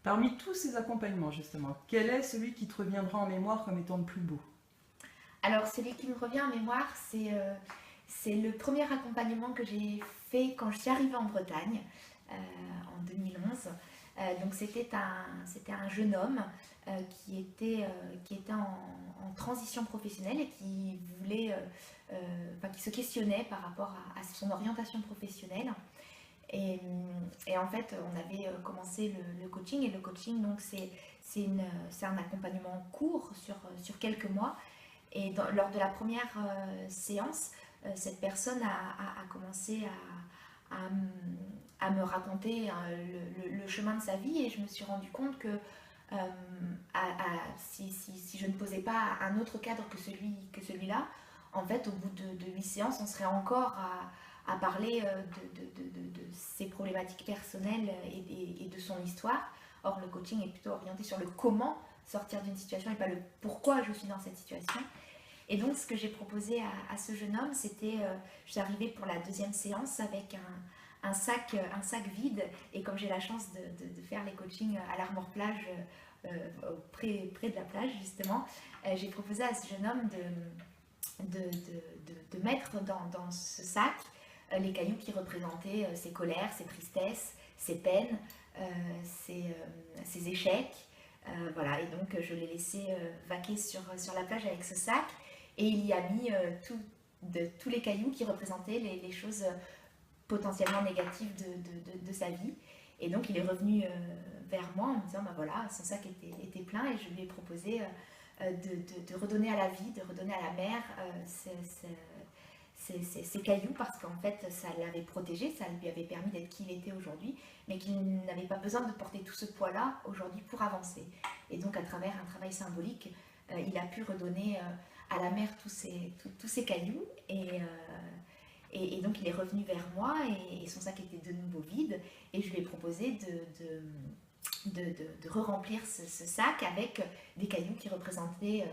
Parmi tous ces accompagnements, justement, quel est celui qui te reviendra en mémoire comme étant le plus beau? Alors, celui qui me revient en mémoire, c'est le premier accompagnement que j'ai fait quand je suis arrivée en Bretagne en 2011. Donc, c'était un jeune homme qui était en transition professionnelle et qui voulait, qui se questionnait par rapport à son orientation professionnelle. Et, et en fait, on avait commencé le coaching. Et le coaching, donc, c'est un accompagnement court sur quelques mois. Et lors de la première séance, cette personne a commencé à me raconter le chemin de sa vie, et je me suis rendu compte que si je ne posais pas un autre cadre que celui-là, en fait, au bout de 8 séances, on serait encore à parler de ses problématiques personnelles et de son histoire. Or, le coaching est plutôt orienté sur le comment sortir d'une situation et pas le pourquoi je suis dans cette situation. Et donc, ce que j'ai proposé à ce jeune homme, c'était, je suis arrivée pour la deuxième séance avec un sac vide. Et comme j'ai la chance de faire les coachings à l'Armor Plage, près de la plage justement, j'ai proposé à ce jeune homme de mettre dans ce sac les cailloux qui représentaient ses colères, ses tristesses, ses peines, ses échecs. Voilà, et donc je l'ai laissé vaquer sur la plage avec ce sac, et il y a mis tous les cailloux qui représentaient les choses potentiellement négatives de sa vie. Et donc il est revenu vers moi en me disant, bah voilà, son sac était plein, et je lui ai proposé de redonner à la vie, de redonner à la mer ces cailloux, parce qu'en fait ça l'avait protégé, ça lui avait permis d'être qui il était aujourd'hui, mais qu'il n'avait pas besoin de porter tout ce poids-là aujourd'hui pour avancer. Et donc à travers un travail symbolique, il a pu redonner à la mer tous ces cailloux, et donc il est revenu vers moi, et son sac était de nouveau vide, et je lui ai proposé de re-remplir ce sac avec des cailloux qui représentaient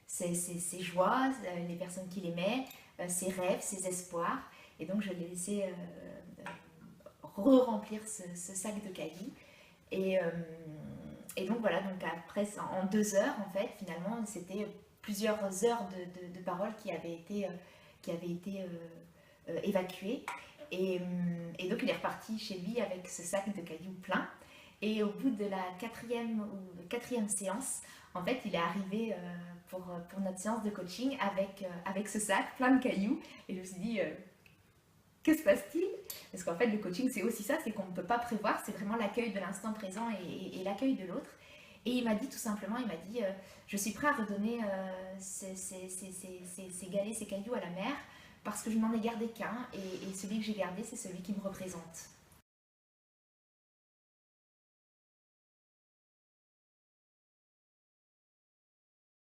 ses joies, les personnes qu'il aimait, ses rêves, ses espoirs. Et donc je l'ai laissé re-remplir ce sac de cailloux. Et, euh, et donc voilà, donc après, en 2 heures, en fait, finalement, c'était plusieurs heures de paroles qui avaient été évacuées. Et donc il est reparti chez lui avec ce sac de cailloux plein. Et au bout de la quatrième séance, en fait, il est arrivé pour notre séance de coaching avec ce sac plein de cailloux. Et je me suis dit, que se passe-t-il? Parce qu'en fait, le coaching, c'est aussi ça, c'est qu'on ne peut pas prévoir, c'est vraiment l'accueil de l'instant présent et l'accueil de l'autre. Et il m'a dit tout simplement, il m'a dit, je suis prêt à redonner ces galets, ces cailloux à la mer, parce que je n'en ai gardé qu'un, et celui que j'ai gardé, c'est celui qui me représente.